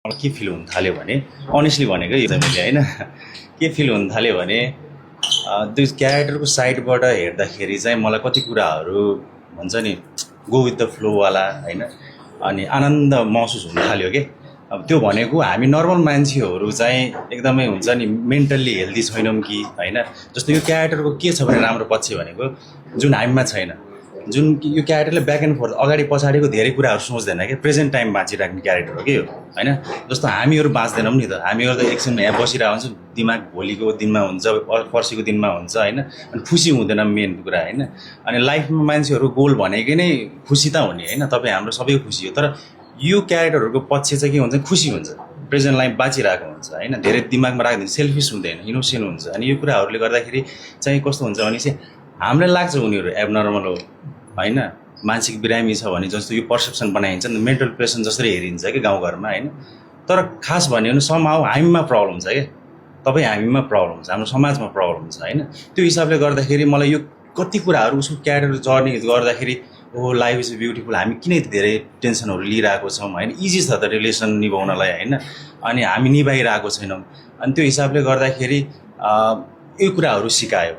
के फिल हुन थाल्यो भने अनेस्टली भनेको यो मैले होइन के फिल हुन थाल्यो भने त्यो क्यारेक्टरको साइडबाट हेर्दाखेरि चाहिँ मलाई कति कुराहरू हुन्छ नि गो विथ द फ्लोवाला होइन अनि आनन्द महसुस हुन थाल्यो कि अब त्यो भनेको हामी नर्मल मान्छेहरू चाहिँ एकदमै हुन्छ नि मेन्टल्ली हेल्दी छैनौँ कि होइन जस्तो यो क्यारेक्टरको के छ भने राम्रो पक्ष भनेको जुन हामीमा छैन जुन यो क्यारेक्टरले ब्याक एन्ड फोर्थ अगाडि पछाडिको धेरै कुराहरू सोच्दैन कि प्रेजेन्ट टाइम बाँचिराख्ने क्यारेक्टर हो कि यो होइन जस्तो हामीहरू बाँच्दैनौँ नि त हामीहरू त एकछिन यहाँ बसिरहेको हुन्छौँ दिमाग भोलिको दिनमा हुन्छ पर्सिको दिनमा हुन्छ होइन अनि खुसी हुँदैन मेन कुरा होइन अनि लाइफमा मान्छेहरू गोल भनेकै नै खुसी त हुने होइन तपाईँ हाम्रो सबैको खुसी हो तर यो क्यारेक्टरहरूको पक्ष चाहिँ के हुन्छ खुसी हुन्छ प्रेजेन्ट लाइफ बाँचिरहेको हुन्छ होइन धेरै दिमागमा राख्दैन सेल्फिस हुँदैन इनोसेन्ट हुन्छ अनि यो कुराहरूले गर्दाखेरि चाहिँ कस्तो हुन्छ भने चाहिँ हामीलाई लाग्छ उनीहरू एबनर्मल हो होइन मानसिक बिरामी छ भने जस्तो यो पर्सेप्सन बनाइन्छ नि मेन्टल पेसेन्ट जसरी हेरिन्छ कि गाउँघरमा होइन तर खास भन्यो भने समहाउ हामीमा प्रब्लम छ क्या तपाईँ हामीमा प्रब्लम छ हाम्रो समाजमा प्रब्लम छ होइन त्यो हिसाबले गर्दाखेरि मलाई यो कति कुराहरू उसको क्यारेक्टर जर्नी गर्दाखेरि ओ लाइफ इज ब्युटिफुल हामी किन यति धेरै टेन्सनहरू लिइरहेको छौँ होइन इजी छ त रिलेसन निभाउनलाई होइन अनि हामी निभाइरहेको छैनौँ अनि त्यो हिसाबले गर्दाखेरि यो कुराहरू सिकायो।